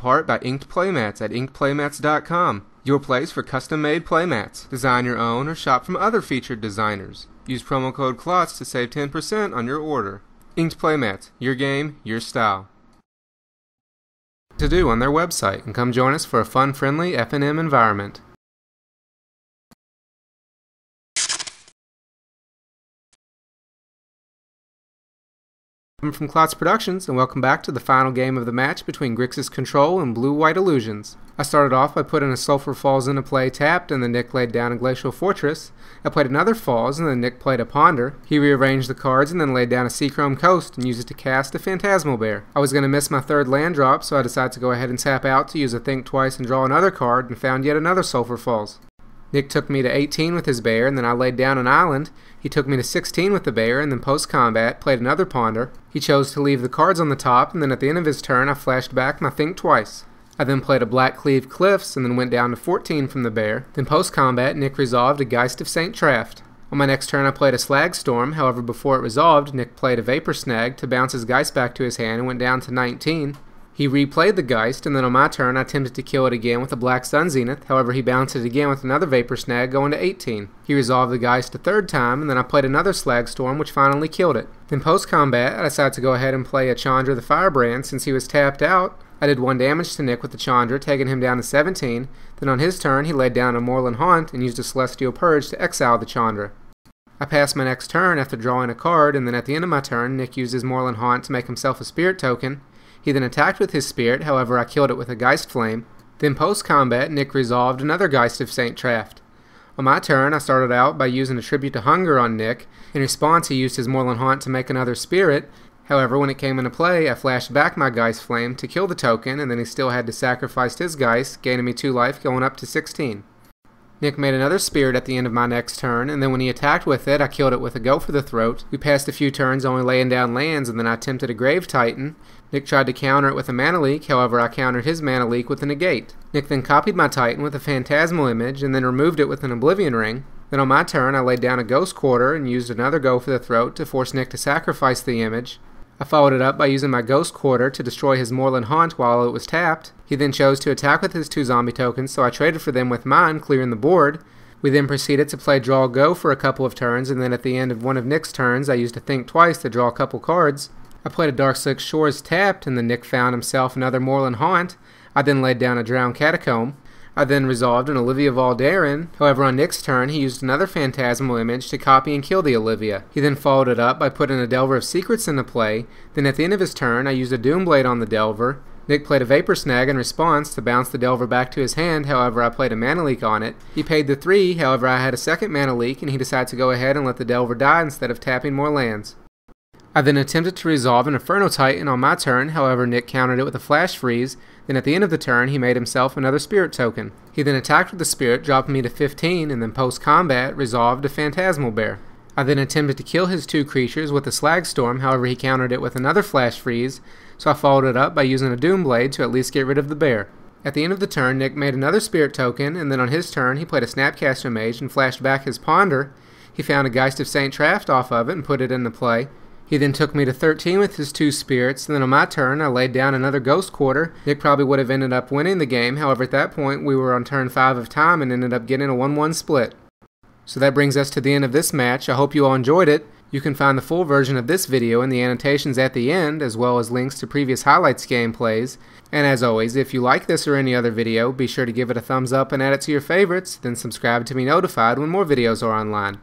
part by Inked Playmats at inkedplaymats.com, your place for custom-made playmats. Design your own or shop from other featured designers. Use promo code KLOTZ to save 10% on your order. Inked Playmats, your game, your style. To do on their website, and come join us for a fun, friendly F&M environment. I'm from KlotzProductions, and welcome back to the final game of the match between Grixis Control and Blue-White Illusions. I started off by putting a Sulfur Falls into play tapped, and then Nick laid down a Glacial Fortress. I played another Falls, and then Nick played a Ponder. He rearranged the cards and then laid down a Seachrome Coast and used it to cast a Phantasmal Bear. I was going to miss my third land drop, so I decided to go ahead and tap out to use a Think Twice and draw another card, and found yet another Sulfur Falls. Nick took me to 18 with his bear, and then I laid down an island. He took me to 16 with the bear, and then post-combat played another Ponder. He chose to leave the cards on the top, and then at the end of his turn I flashed back my Think Twice. I then played a Blackcleave Cliffs, and then went down to 14 from the bear. Then post-combat Nick resolved a Geist of St. Traft. On my next turn I played a Slagstorm, however before it resolved Nick played a Vapor Snag to bounce his Geist back to his hand and went down to 19. He replayed the Geist, and then on my turn I attempted to kill it again with a Black Sun Zenith, however he bounced it again with another Vapor Snag going to 18. He resolved the Geist a third time, and then I played another Slagstorm which finally killed it. Then post-combat I decided to go ahead and play a Chandra the Firebrand since he was tapped out. I did 1 damage to Nick with the Chandra, taking him down to 17. Then on his turn he laid down a Moorland Haunt and used a Celestial Purge to exile the Chandra. I passed my next turn after drawing a card, and then at the end of my turn Nick used his Moorland Haunt to make himself a Spirit token. He then attacked with his Spirit, however I killed it with a Geistflame. Then post-combat, Nick resolved another Geist of St. Traft. On my turn, I started out by using a Tribute to Hunger on Nick. In response, he used his Moorland Haunt to make another Spirit. However, when it came into play, I flashed back my Geistflame to kill the token, and then he still had to sacrifice his Geist, gaining me 2 life, going up to 16. Nick made another Spirit at the end of my next turn, and then when he attacked with it, I killed it with a Go for the Throat. We passed a few turns only laying down lands, and then I attempted a Grave Titan. Nick tried to counter it with a Mana Leak, however I countered his Mana Leak with a Negate. Nick then copied my Titan with a Phantasmal Image, and then removed it with an Oblivion Ring. Then on my turn, I laid down a Ghost Quarter and used another Go for the Throat to force Nick to sacrifice the image. I followed it up by using my Ghost Quarter to destroy his Moorland Haunt while it was tapped. He then chose to attack with his 2 zombie tokens, so I traded for them with mine, clearing the board. We then proceeded to play Draw Go for a couple of turns, and then at the end of one of Nick's turns I used to Think Twice to draw a couple cards. I played a Darkslick Shores tapped, and then Nick found himself another Moorland Haunt. I then laid down a Drowned Catacomb. I then resolved an Olivia Voldaren. However, on Nick's turn, he used another Phantasmal Image to copy and kill the Olivia. He then followed it up by putting a Delver of Secrets into play. Then at the end of his turn, I used a Doomblade on the Delver. Nick played a Vapor Snag in response to bounce the Delver back to his hand, however I played a Mana Leak on it. He paid the 3, however I had a second Mana Leak, and he decided to go ahead and let the Delver die instead of tapping more lands. I then attempted to resolve an Inferno Titan on my turn, however Nick countered it with a Flashfreeze. Then at the end of the turn he made himself another Spirit token. He then attacked with the Spirit, dropping me to 15, and then post-combat resolved a Phantasmal Bear. I then attempted to kill his 2 creatures with a Slagstorm, however he countered it with another Flashfreeze, so I followed it up by using a Doomblade to at least get rid of the bear. At the end of the turn, Nick made another Spirit token, and then on his turn he played a Snapcaster Mage and flashed back his Ponder. He found a Geist of St. Traft off of it and put it into play. He then took me to 13 with his 2 spirits, and then on my turn I laid down another Ghost Quarter. Nick probably would have ended up winning the game, however at that point we were on turn 5 of time and ended up getting a 1-1 split. So that brings us to the end of this match. I hope you all enjoyed it. You can find the full version of this video in the annotations at the end, as well as links to previous highlights gameplays. And as always, if you like this or any other video, be sure to give it a thumbs up and add it to your favorites, then subscribe to be notified when more videos are online.